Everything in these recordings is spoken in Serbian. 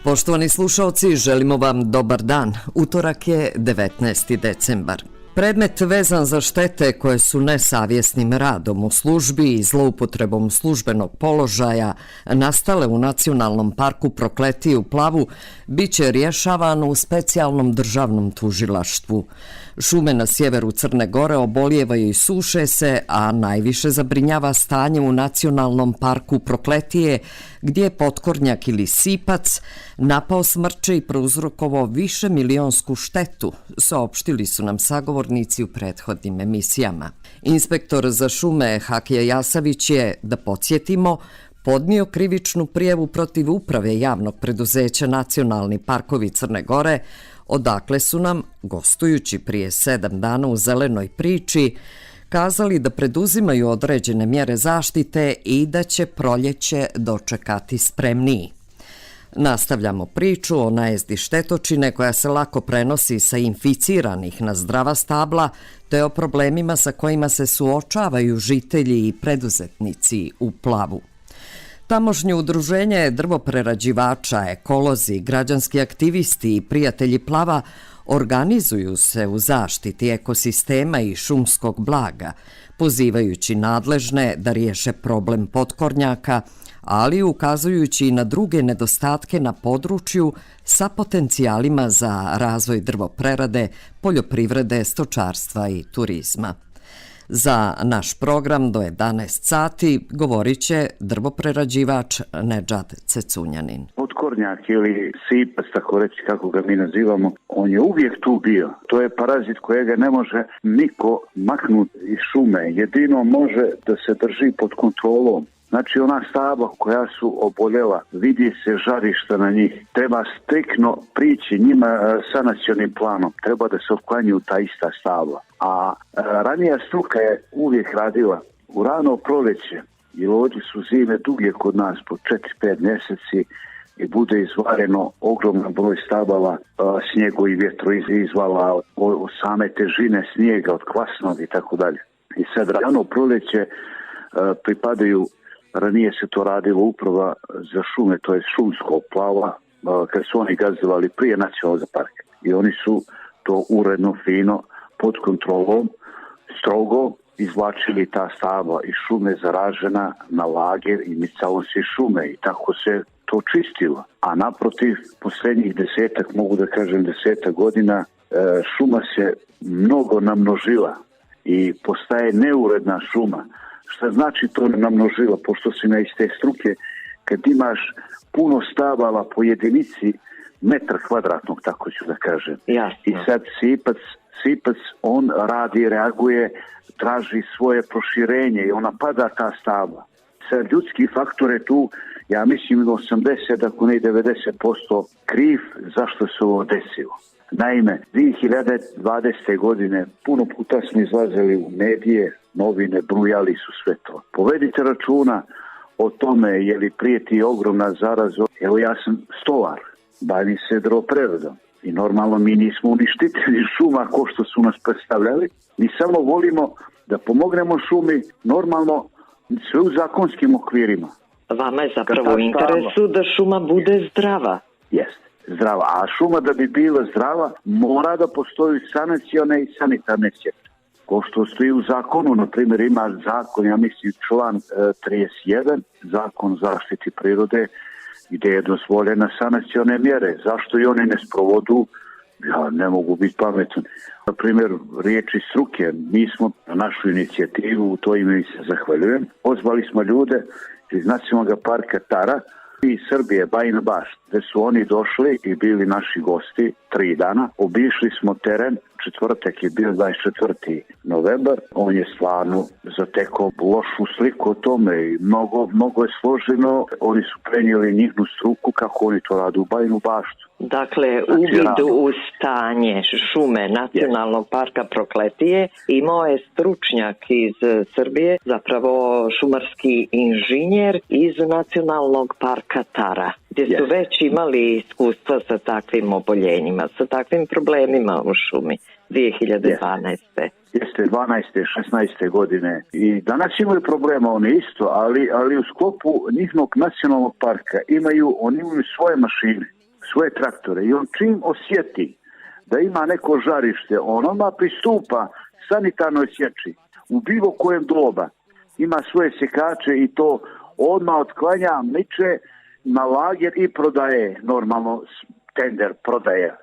Poštovani slušalci, želimo vam dobar dan. Utorak je 19. decembar. Predmet vezan za štete koje su nesavjesnim radom u službi i zloupotrebom službenog položaja nastale u Nacionalnom parku Prokletije u Plavu bit će rješavan u specijalnom državnom tužilaštvu. Šume na sjeveru Crne Gore obolijevaju i suše se, a najviše zabrinjava stanje u Nacionalnom parku Prokletije, gdje je potkornjak ili sipac napao smrče i prouzrokovao višemilijonsku štetu, saopštili su nam sagovornici u prethodnim emisijama. Inspektor za šume Hakija Jasavić je, da podsjetimo, podnio krivičnu prijavu protiv uprave javnog preduzeća Nacionalni parkovi Crne Gore, odakle su nam, gostujući prije 7 dana u Zelenoj priči, kazali da preduzimaju određene mjere zaštite i da će proljeće dočekati spremniji. Nastavljamo priču o najezdi štetočine koja se lako prenosi sa inficiranih na zdrava stabla, te o problemima sa kojima se suočavaju žitelji i preduzetnici u Plavu. Tamošnje udruženje drvoprerađivača, ekolozi, građanski aktivisti i prijatelji Plava organizuju se u zaštiti ekosistema i šumskog blaga, pozivajući nadležne da riješe problem potkornjaka, ali ukazujući i na druge nedostatke na području sa potencijalima za razvoj drvoprerade, poljoprivrede, stočarstva i turizma. Za naš program do 11 sati govorit će drvoprerađivač Nedžad Cecunjanin. Potkornjak ili sipac, tako reći kako ga mi nazivamo, on je uvijek tu bio. To je parazit kojega ne može niko maknuti iz šume. Jedino može da se drži pod kontrolom. Znači ona stabla koja su oboljela, vidi se žarišta na njih. Treba striktno prići njima sanacionim planom. Treba da se otklanjuju ta ista stabla. A ranija struka je uvijek radila u rano proljeće, jer ovdje su zime duge kod nas po 4-5 mjeseci i bude izvareno ogroman broj stabala, snijegu i vjetro izvala od same težine snijega, od kvasnog i tako dalje. I sad rano proljeće pripadaju. Ranije se to radilo uprava za šume, to je šumsko Plava, kad su oni gazdovali prije nacionalnog parka. I oni su to uredno, fino, pod kontrolom, strogo izvlačili ta stabla iz šume zaražena na lager i micalo se iz šume i tako se to čistilo. A naprotiv, posljednjih 10 godina, šuma se mnogo namnožila i postaje neuredna šuma. Šta znači to namnožila, pošto si na iste struke, kad imaš puno stabala po jedinici metar kvadratnog, tako ću da kažem. Jasno. I sad sipac, on radi, reaguje, traži svoje proširenje i ona pada ta stabla. Sad ljudski faktor je tu, ja mislim 80, ako ne 90% kriv zašto se ovo desilo. Naime, 2020. godine puno puta smo izlazili u medije, novine, brujali su sve to. Povedite računa o tome je li prijeti ogromna zaraza. Evo ja sam stolar, bavim se drvopreradom i normalno mi nismo uništitelji šuma ko što su nas predstavljali. Mi samo volimo da pomognemo šumi normalno sve u zakonskim okvirima. Vama je zapravo u interesu da šuma bude zdrava. Jeste. Zdrava. A šuma da bi bila zdrava mora da postoji sanacione i sanitarne sjete. Ko što stoji u zakonu, na primjer ima zakon, ja mislim član 31, zakon zaštiti prirode, gdje je dozvoljena sanacione mjere. Zašto i oni ne sprovodu? Ja ne mogu biti pametan. Na primjer, riječi struke, mi smo na našu inicijativu, u to ime se zahvaljujem, pozvali smo ljude iz Nacionalnog parka Tara i Srbije, Bajina Bašta, gdje su oni došli i bili naši gosti 3 dana. Obišli smo teren, četvrtak je bio 24. novembar. On je stvarno zatekao lošu sliku o tome i mnogo je složeno. Oni su prenijeli njihnu struku kako oni to rade u Bajinu Baštu. Dakle, uvid u stanje šume Nacionalnog parka Prokletije imao je stručnjak iz Srbije, zapravo šumarski inženjer iz Nacionalnog parka Tara, gdje su već imali iskustva sa takvim oboljenjima, sa takvim problemima u šumi 2012. Jeste 12. 16. godine i danas imaju problema oni isto, ali u sklopu njihovog nacionalnog parka oni imaju svoje mašine. svoje traktore i on čim osjeti da ima neko žarište, on odmah pristupa sanitarnoj sječi u bilo kojem doba. Ima svoje sjekače i to odmah otklanja, miče na lager i prodaje, normalno tender prodaje.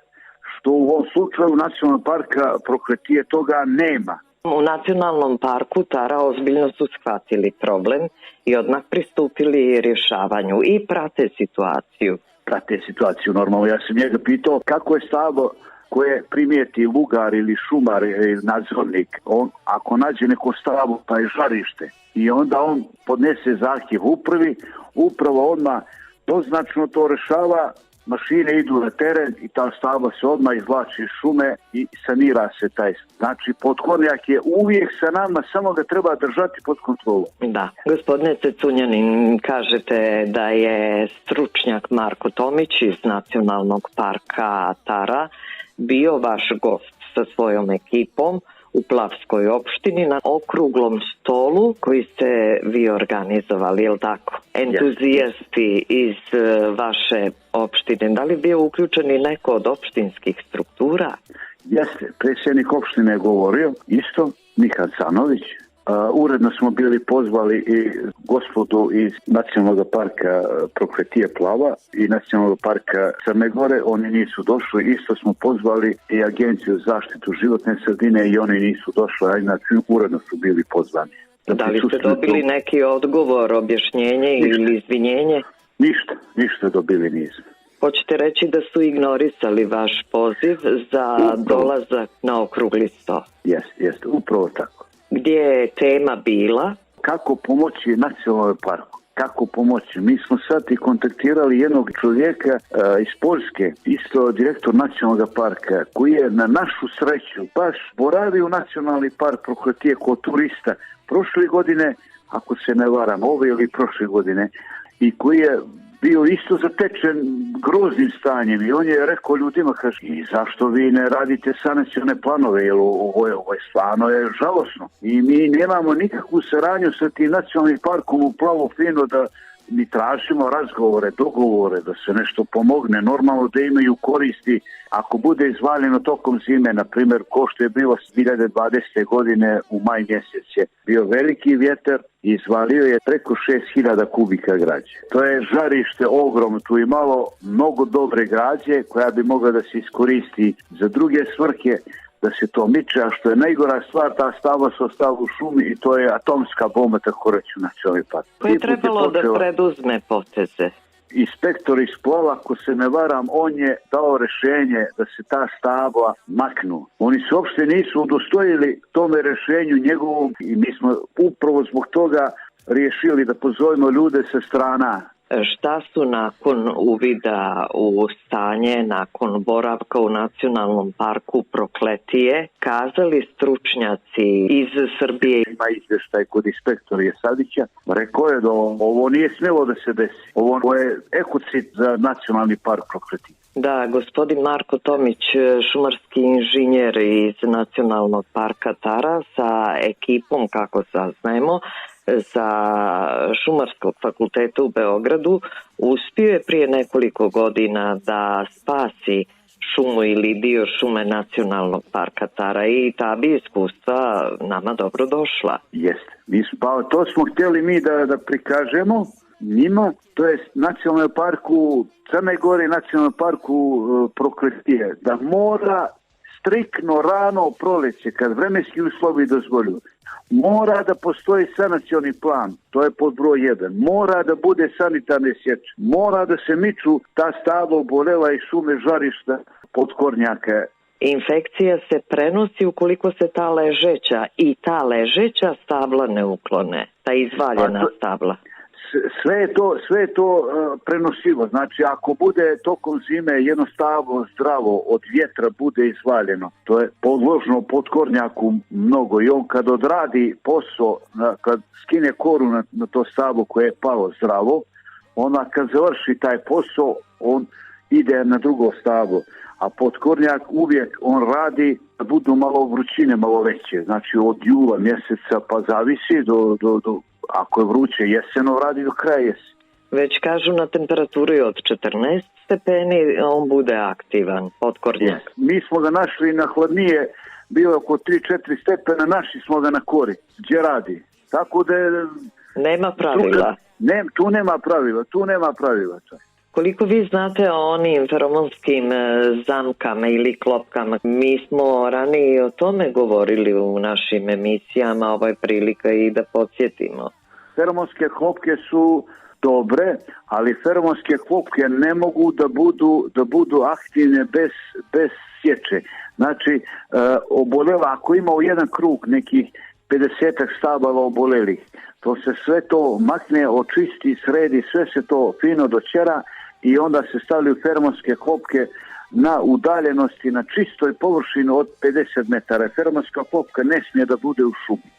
Što u ovom slučaju Nacionalnog parka Prokletije toga nema. U Nacionalnom parku Tara ozbiljno su shvatili problem i odmah pristupili rješavanju i prate situaciju. Prate situaciju normalno. Ja sam njega pitao kako je stablo koje primijeti lugar ili šumar ili nadzornik. On, ako nađe neko stablo pa je žarište i onda on podnese zahtjev upravi, upravo odmah doznačno to rešava, mašine idu na teren i ta stabla se odmah izvlači iz šume i sanira se taj. Znači, potkornjak je uvijek sa nama, samo ga treba držati pod kontrolom. Da. Gospodine Cecunjanin, kažete da je stručnjak Marko Tomić iz Nacionalnog parka Tara bio vaš gost sa svojom ekipom u Plavskoj opštini na okruglom stolu koji ste vi organizovali, je li tako? Entuzijasti iz vaše opštine, da li bio uključen i neko od opštinskih struktura? Jeste, predsjednik opštine je govorio, isto, Mihal Canović. Uredno smo bili pozvali i gospodu iz Nacionalnog parka Prokletije Plava i Nacionalnog parka Crne Gore. Oni nisu došli, isto smo pozvali i Agenciju za zaštitu životne sredine i oni nisu došli, a inače uredno su bili pozvani. Da li ste dobili neki odgovor, objašnjenje ili izvinjenje? Ništa dobili nismo. Hoćete reći da su ignorisali vaš poziv za dolazak na okrugli sto? Jeste, upravo tako. Gdje je tema bila? Kako pomoći Nacionalnom parku? Kako pomoći? Mi smo sad i kontaktirali jednog čovjeka iz Poljske, isto direktor Nacionalnog parka, koji je na našu sreću baš boravio u Nacionalni park Prokletije kod turista prošle godine, ako se ne varam, ove ili prošle godine, i koji je bio isto zatečen groznim stanjem i on je rekao ljudima, kaže, i zašto vi ne radite sanacione planove, jer ovo je stvarno je žalosno. I mi nemamo nikakvu saradnju sa tim Nacionalnim parkom u Plavo-Fino da mi tražimo razgovore, dogovore, da se nešto pomogne, normalno da imaju koristi. Ako bude izvaljeno tokom zime, na primjer, ko što je bilo 2020. godine u maj mjesec je bio veliki vjetar i izvalio je preko 6000 kubika građe. To je žarište ogromno, tu je malo mnogo dobre građe koja bi mogla da se iskoristi za druge svrhe, da se to miče, a što je najgora stvar, ta stabla se ostala u šumi i to je atomska bomba, tako reći u Nacionalni park. Ko je trebalo da preduzme poteze? Inspektor iz Plava, ako se ne varam, on je dao rješenje da se ta stabla maknu. Oni se uopšte nisu udostojili tome rješenju njegovom i mi smo upravo zbog toga riješili da pozovemo ljude sa strana. Šta su nakon uvida u stanje, nakon boravka u Nacionalnom parku Prokletije, kazali stručnjaci iz Srbije? Ima izvještaj kod inspektora Jesadića. Rekao je da ovo nije smjelo da se desi. Ovo je ekocid za Nacionalni park Prokletije. Da, gospodin Marko Tomić, šumarski inženjer iz Nacionalnog parka Tara sa ekipom, kako saznajemo, sa Šumarskog fakulteta u Beogradu, uspio je prije nekoliko godina da spasi šumu ili dio šume Nacionalnog parka Tara i ta bi iskustva nama dobro došla. Jeste. To smo htjeli mi da prikažemo njima, to je Nacionalnom parku Crne Gore i Nacionalnom parku Prokletije, da mora striktno rano proleće, kad vremenski uslovi dozvoljuju, mora da postoji sanacioni plan, to je pod broj 1, mora da bude sanitarne sječe, mora da se miču ta stabla obolela i šume žarišta potkornjaka. Infekcija se prenosi ukoliko se ta ležeća stabla ne uklone, ta izvaljena stabla. Sve je to prenosivo. Znači, ako bude tokom zime jedno stablo zdravo od vjetra bude izvaljeno, to je podložno potkornjaku mnogo i on kad odradi posao, kad skine koru na to stablo koje je palo zdravo, ona kad završi taj posao, on ide na drugo stablo. A potkornjak uvijek on radi da budu malo vrućine, malo veće. Znači, od jula mjeseca pa zavisi do ako je vruće jeseno, radi do kraja jesena. Već kažu na temperaturi od 14 stepeni on bude aktivan, potkornjak. Mi smo ga našli na hladnije, bio oko 3-4 stepena, našli smo ga na kori, gdje radi. Tako da je... Nema pravila. Tu nema pravila. Koliko vi znate o onim feromonskim zamkama ili klopkama? Mi smo ranije o tome govorili u našim emisijama, ovo je prilika i da podsjetimo. Feromonske klopke su dobre, ali feromonske klopke ne mogu da budu aktivne bez sječe. Znači, obolela, ako ima u jedan krug nekih 50 stabala obolelih, to se sve to makne, očisti, sredi, sve se to fino dočera i onda se stavljaju feromonske klopke na udaljenosti, na čistoj površini od 50 metara. Feromonska klopka ne smije da bude u šumi.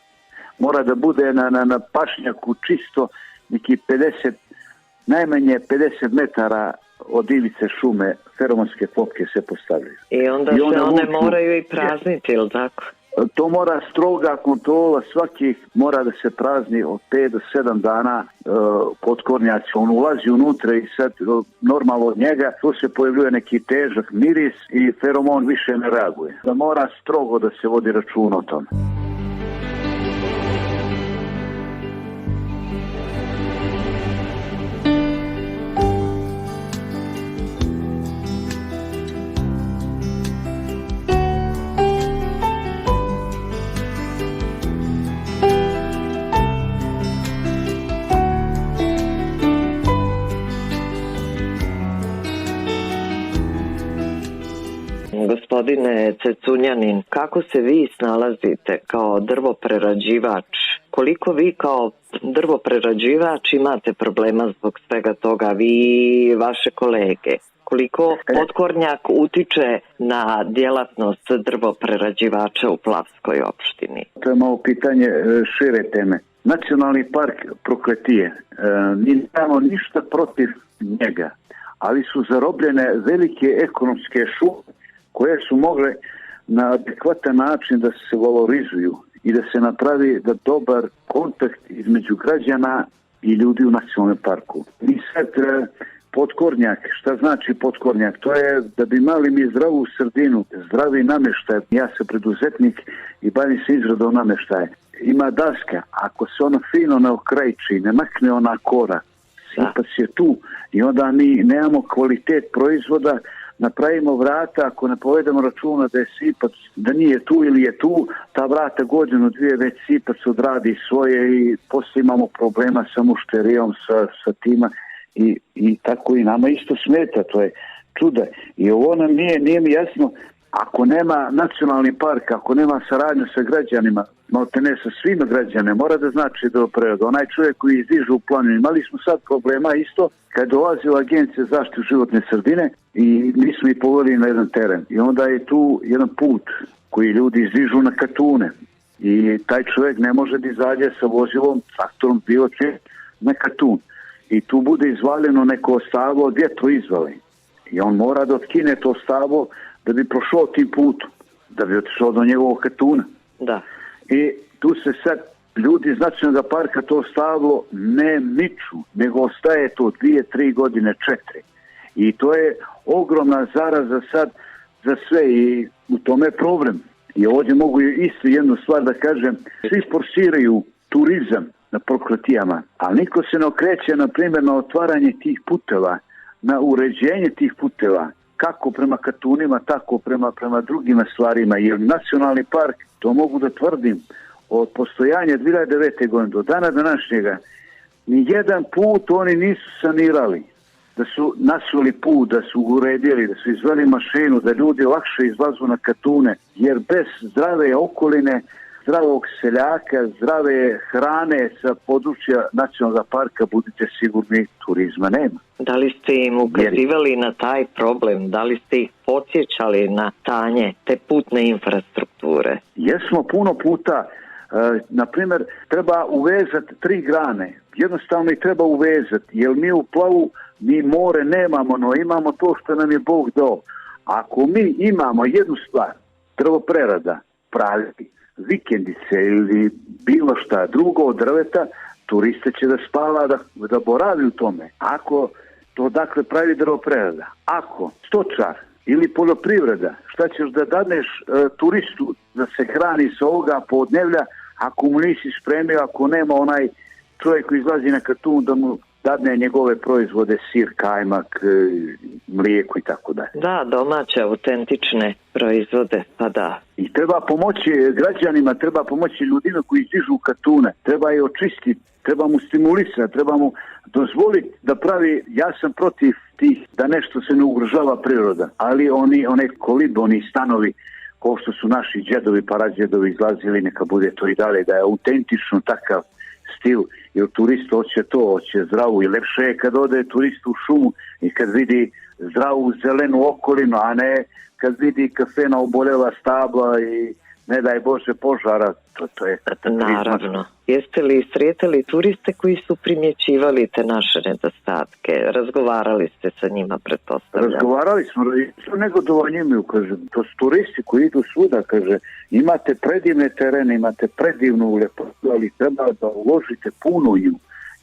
Mora da bude na pašnjaku čisto, neki 50, najmanje 50 metara od ivice šume feromonske klopke se postavljaju. I onda se one moraju i prazniti, ili tako? To mora stroga kontrola, svakih mora da se prazni od 5 do 7 dana potkornjaci. On ulazi unutra i sad normalno od njega tu se pojavljuje neki težak miris i feromon više ne reaguje. Da mora strogo da se vodi račun o tome. Gospodine Cecunjanin, kako se vi snalazite kao drvoprerađivač? Koliko vi kao drvoprerađivač imate problema zbog svega toga, vi i vaše kolege? Koliko potkornjak utiče na djelatnost drvoprerađivača u Plavskoj opštini? To je malo pitanje šire teme. Nacionalni park Prokletije, nemamo ništa protiv njega, ali su zarobljene velike ekonomske šume koje su mogle na adekvatan način da se valorizuju i da se napravi da dobar kontakt između građana i ljudi u nacionalnom parku. I sad potkornjak, šta znači potkornjak? To je da bi imali mi zdravu sredinu, zdravi namještaj. Ja sam preduzetnik i bavim se izradom namještaja. Ima daska, ako se ona fino ne okrajči, ne makne ona kora, sipac je tu i onda mi nemamo kvalitet proizvoda, napravimo vrata, ako ne povedemo računa da je sipac, da nije tu ili je tu, ta vrata godinu, dvije već sipac odradi svoje i poslije imamo problema sa mušterijom, sa tima i tako i nama isto smeta, to je čuda. I ovo nam nije mi jasno, ako nema nacionalni park, ako nema saradnju sa građanima, ne sa svima građane, mora da znači drvoprerada. Onaj čovjek koji izdiže u planinu. Imali smo sad problema isto kad dolazi u Agencija za zaštitu životne sredine i mi smo ih poveli na jedan teren. I onda je tu jedan put koji ljudi izdižu na Katune. I taj čovjek ne može da izađe sa vozilom, traktorom, bilo će na Katun. I tu bude izvaljeno neko stablo od vjetroizvali. I on mora da otkine to stablo da bi prošao tim putom, da bi otišao do njegovog Katuna. Da. I tu se sad ljudi iz nacionalnog parka to stablo ne miču, nego ostaje to 2-3 godine, 4. I to je ogromna zaraza sad za sve i u tome je problem. I ovdje mogu isto jednu stvar da kažem, svi forsiraju turizam na Prokletijama, ali niko se ne okreće, na primjer, na otvaranje tih puteva, na uređenje tih puteva, kako prema Katunima, tako prema drugim stvarima, jer nacionalni park, to mogu da tvrdim, od postojanja 2009. godine do dana današnjega, ni jedan put oni nisu sanirali, da su nasuli put, da su uredili, da su izveli mašinu, da ljudi lakše izlazu na Katune, jer bez zdrave okoline, zdravog seljaka, zdrave hrane sa područja nacionalnog parka, budite sigurni, turizma nema. Da li ste im ukazivali na taj problem? Da li ste ih podsjećali na stanje te putne infrastrukture? Jesmo puno puta. Na primjer, treba uvezati 3 grane. Jednostavno ih treba uvezati, jer mi u Plavu mi more nemamo, no imamo to što nam je Bog dao. Ako mi imamo jednu stvar, drvoprerada, pravi, vikendice ili bilo šta drugo od drveta, turiste će da spava, da boravi u tome. Ako to dakle pravi drvoprerada, ako stočar ili poljoprivreda, šta ćeš da dadneš turistu da se hrani sa ovoga podnevlja ako mu nisi spremio, ako nema onaj čovjek koji izlazi na kartun da mu dadne njegove proizvode, sir, kajmak, mlijeko i tako dalje. Da, domaće, autentične proizvode, pa da. I treba pomoći građanima, treba pomoći ljudima koji izdižu kartune, treba je očistiti, treba mu stimulisati, treba mu dozvoliti da pravi, ja sam protiv tih, da nešto se ne ugrožava priroda, ali one kolibe, oni stanovi, kao što su naši džedovi, paradžedovi izlazili, neka bude to i dalje, da je autentično takav stil, jer turist hoće zdravu i lepše je kad ode turist u šumu i kad vidi zdravu zelenu okolinu, a ne kad vidi kafena obolela stabla i ne daj Bože požara, to je kataklizma. Naravno. Jeste li sretali turiste koji su primjećivali te naše nedostatke? Razgovarali ste sa njima, pretpostavljam? Razgovarali smo, negodovanje imaju, kaže, to su turisti koji idu svuda, kaže, imate predivne terene, imate predivnu ljepotu, ali treba da uložite puno u nju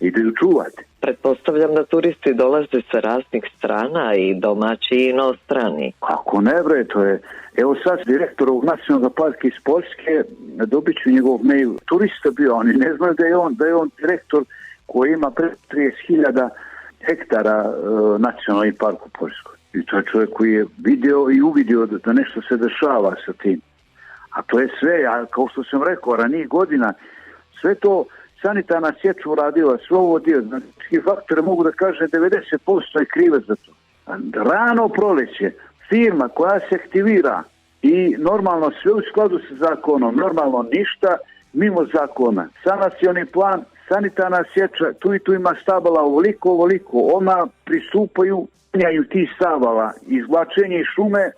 i da ju čuvate. Pretpostavljam da turisti dolaze sa raznih strana, i domaći i inostrani. Kako ne bre, to je... Evo sad direktor ovog nacionalnog parka iz Poljske, dobit ću njegov mail, turista bio, oni ne znaju da je on direktor koji ima preko 30.000 hektara nacionalni park u Poljskoj. I to je čovjek koji je video i uvidio da nešto se dešava sa tim. A to je sve, kao što sam rekao, ranijih godina, sve to sanitarna sječa uradila, sve ovo dio, znači faktore mogu da kaže 90% je krivac za to. Rano proleće, firma koja se aktivira i normalno sve u skladu sa zakonom, normalno ništa mimo zakona. Sanacioni plan, sanitarna sječa, tu i tu ima stabala ovoliko, ona pristupaju, menjaju ti stabala, izvlačenje iz šume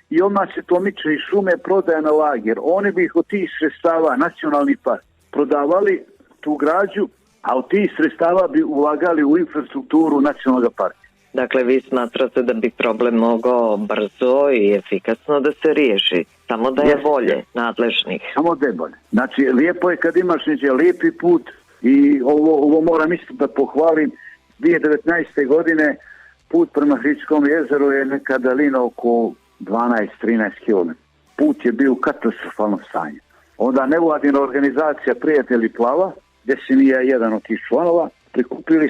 i ona se to miče iz šume, prodaje na lager. Oni bi ih od tih sredstava, nacionalni park, prodavali tu građu, a od tih sredstava bi ulagali u infrastrukturu nacionalnog parka. Dakle, vi smatrate da bi problem mogao brzo i efikasno da se riješi, samo da je volje nadležnih. Samo da je volje. Znači, lijepo je kad imaš lijepi put i ovo moram isto da pohvalim. 2019. godine put prema Hridskom jezeru je neka dalina oko 12-13 km. Put je bio u katastrofalnom stanju. Onda nevladina organizacija Prijatelji plava, gdje sam i ja jedan od tih članova, prikupili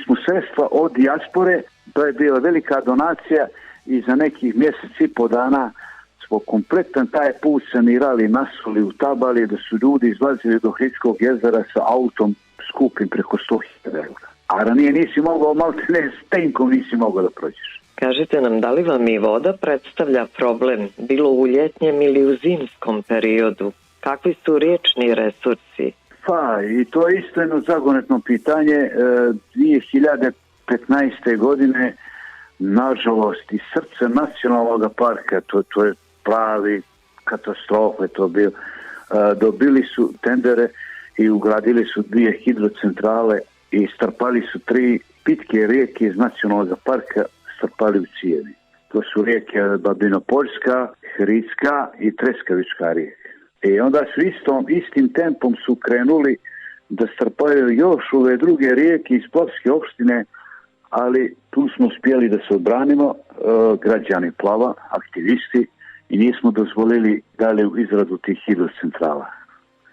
smo sredstva od dijaspore, to je bila velika donacija i za nekih mjesec i po dana smo kompletan taj put sanirali, nasuli, utabali, da su ljudi izlazili do Hridskog jezera sa autom skupim preko 100.000 eura. A ranije nisi mogao, maltene s tenkom nisi mogao da prođeš. Kažite nam, da li vam i voda predstavlja problem, bilo u ljetnjem ili u zimskom periodu? Kakvi su riječni resursi? Pa, i to je isto jedno zagonetno pitanje. 2015. godine, nažalost, iz srca nacionalnog parka, to je pravi katastrofe, to bio. Dobili su tendere i ugradili su 2 hidrocentrale i strpali su 3 pitke rijeke iz nacionalnog parka, strpali u cijevi. To su rijeke Babinopoljska, Hridska i Treskavička rijeka. I onda su istim tempom su krenuli da strpaju još ove druge rijeke iz Plavske opštine, ali tu smo uspjeli da se odbranimo, građani plava, aktivisti, i nismo dozvolili dalje u izradu tih hidrocentrala.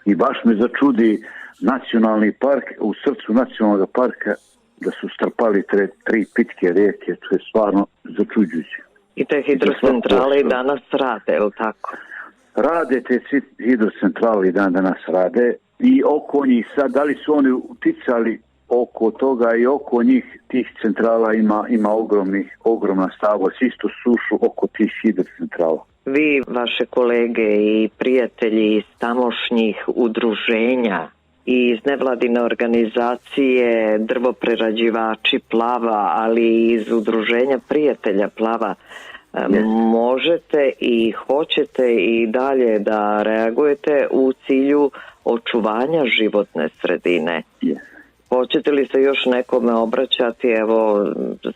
I baš me začudi nacionalni park, u srcu nacionalnog parka, da su strpali 3 pitke rijeke, to je stvarno začuđujuće. I te hidrocentrale i danas rade, je li tako? Rade te hidrocentrale i danas rade i oko njih sad, da li su oni uticali oko toga i oko njih tih centrala ima ogromna stavost, isto sušu oko tih hidrocentrala. Vi, vaše kolege i prijatelji iz tamošnjih udruženja i iz nevladine organizacije drvoprerađivači plava, ali i iz udruženja prijatelja plava, možete i hoćete i dalje da reagujete u cilju očuvanja životne sredine. Hoćete li se još nekome obraćati? Evo,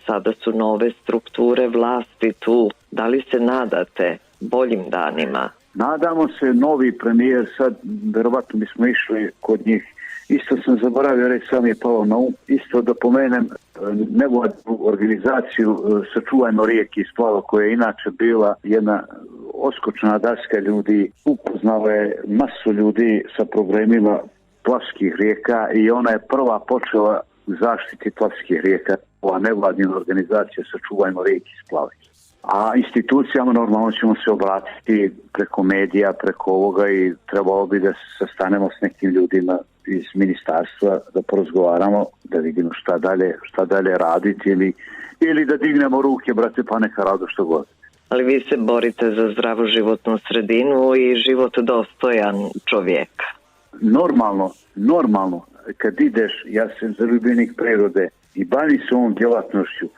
sada su nove strukture vlasti tu. Da li se nadate boljim danima? Nadamo se, novi premijer, sad verovatno bismo išli kod njih Isto sam zaboravio reći, sam je palo na um. Isto da pomenem nevladinu organizaciju Sačuvajmo rijeke iz Plava, koja je inače bila jedna oskočna daska ljudi, upoznala je masu ljudi sa problemima plavskih rijeka i ona je prva počela u zaštiti plavskih rijeka. Ova nevladina organizacija Sačuvajmo rijeke iz Plava. A institucijama normalno ćemo se obratiti preko medija, preko ovoga i trebalo bi da se sastanemo s nekim ljudima iz ministarstva, da porazgovaramo, da vidimo šta dalje raditi ili da dignemo ruke, brate, pa neka rado što god. Ali vi se borite za zdravu životnu sredinu i život dostojan čovjeka. Normalno, kad ideš, ja sam zaljubljenik prirode i bavim se ovom djelatnošću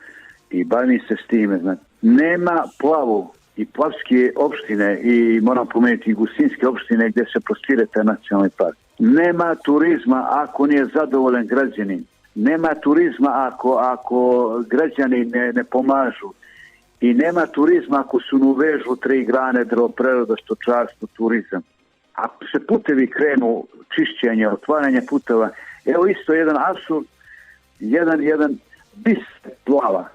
i bavim se s time, znači, nema Plavu i plavske opštine i moram pomenuti i Gusinske opštine gdje se prostire taj nacionalni park. Nema turizma ako nije zadovoljan građanin. Nema turizma ako građani ne pomažu. I nema turizma ako su uvežu 3 grane: drvoprerada, stočarstvo, turizam. Ako se putevi krenu, čišćenje, otvaranje puteva, evo isto jedan apsurd, jedan bis Plava.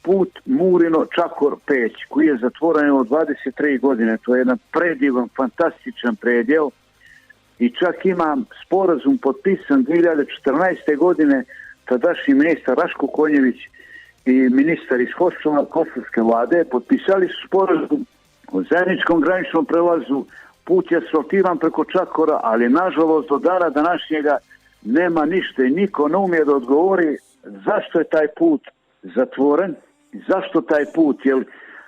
Put Murino-Čakor-Peć, koji je zatvoren od 23 godine. To je jedan predivan, fantastičan predjel. I čak imam sporazum potpisan 2014. godine, tadašnji ministar Raško Konjević i ministar iz Kosovske vlade potpisali su sporazum o zajedničkom graničnom prelazu. Put je asfaltiran preko Čakora, ali nažalost do dana današnjega nema ništa i niko ne umije da odgovori zašto je taj put zatvoren. Zašto taj put? Jer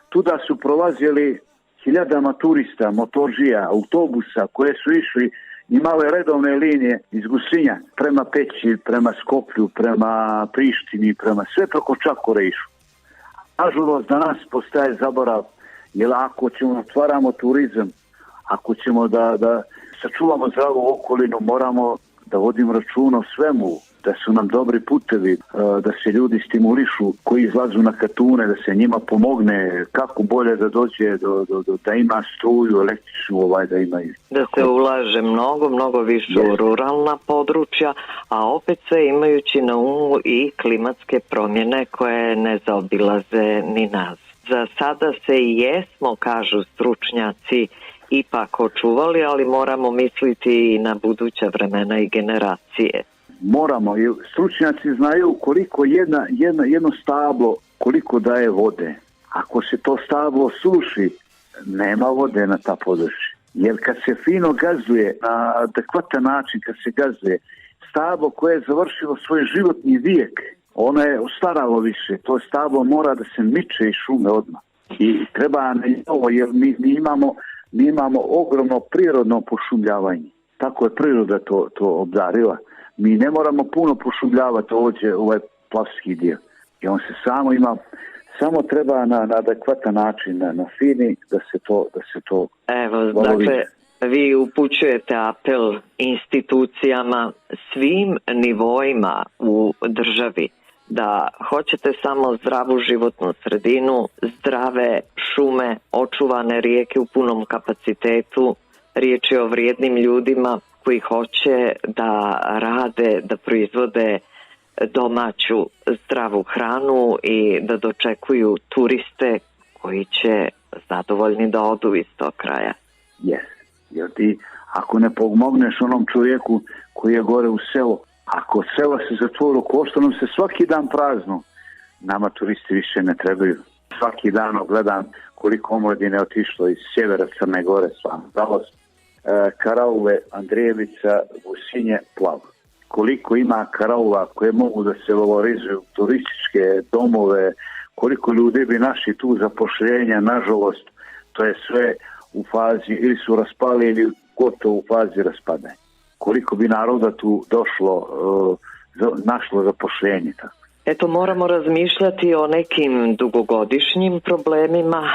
tuda su prolazili hiljadama turista, motoržija, autobusa koje su išli, imale redovne linije iz Gusinja prema Peći, prema Skoplju, prema Prištini, prema sve preko Čakora išli. Nažalost, danas postaje zaborav, jer ako ćemo otvaramo turizam, ako ćemo da sačuvamo zdravu okolinu, moramo da vodimo računa o svemu, da su nam dobri putevi, da se ljudi stimulišu koji izlazu na Katune, da se njima pomogne kako bolje da dođe da ima struju, električnu, da imaju. Da se ulaže mnogo više u ruralna područja, a opet sve imajući na umu i klimatske promjene koje ne zaobilaze ni nas. Za sada se i jesmo, kažu stručnjaci, ipak očuvali, ali moramo misliti i na buduća vremena i generacije. Moramo, stručnjaci znaju koliko jedno stablo, koliko daje vode. Ako se to stablo suši, nema vode na ta područja. Jer kad se fino gazduje, na adekvatan način kad se gazduje, stablo koje je završilo svoj životni vijek, ono je ostaralo više. To stablo mora da se miče iz šume odmah. I treba na ovo, jer mi imamo ogromno prirodno pošumljavanje. Tako je priroda to obdarila. Mi ne moramo puno pošumljavati ovdje ovaj plavski dio. I on se samo treba na adekvatan način, na fini, da se to Evo, dakle, vi upućujete apel institucijama, svim nivoima u državi, da hoćete samo zdravu životnu sredinu, zdrave šume, očuvane rijeke u punom kapacitetu. Riječ je o vrijednim ljudima koji hoće da rade, da proizvode domaću zdravu hranu i da dočekuju turiste koji će zadovoljni da odu iz tog kraja. Jer ti ako ne pomogneš onom čovjeku koji je gore u selu, ako sela se zatvore, košta nam se svaki dan prazno, nama turisti više ne trebaju. Svaki dan gledam koliko omladine otišlo iz sjevera Crne Gore, nažalost, Karaule, Andrijevica, Gusinje, Plav. Koliko ima karaula koje mogu da se valorizuju, turističke domove, koliko ljudi bi našli tu zapošljenja, nažalost, to je sve u fazi, ili su raspali ili gotovo u fazi raspadanja. Koliko bi naroda tu došlo, našlo zapošljenje. Tako. Eto, moramo razmišljati o nekim dugogodišnjim problemima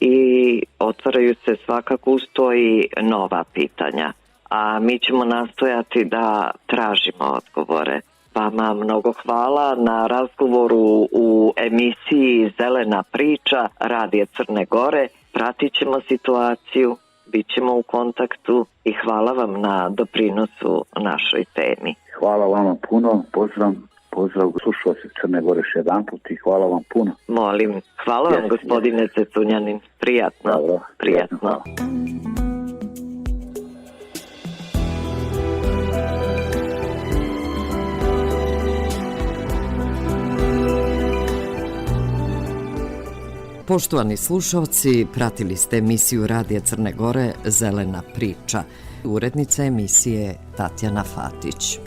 i otvaraju se svakako uz to i nova pitanja. A mi ćemo nastojati da tražimo odgovore. Vama mnogo hvala na razgovoru u emisiji Zelena priča Radija Crne Gore. Pratit ćemo situaciju, bit ćemo u kontaktu i hvala vam na doprinosu našoj temi. Hvala vama puno, pozdrav slušalci Crne Gore još jedan put i hvala vam puno. Molim, hvala vam gospodine Cecunjanin, prijatno. Dobro, prijatno. Hvala. Poštovani slušalci, pratili ste emisiju Radija Crne Gore Zelena priča. Urednica emisije Tatjana Fatić.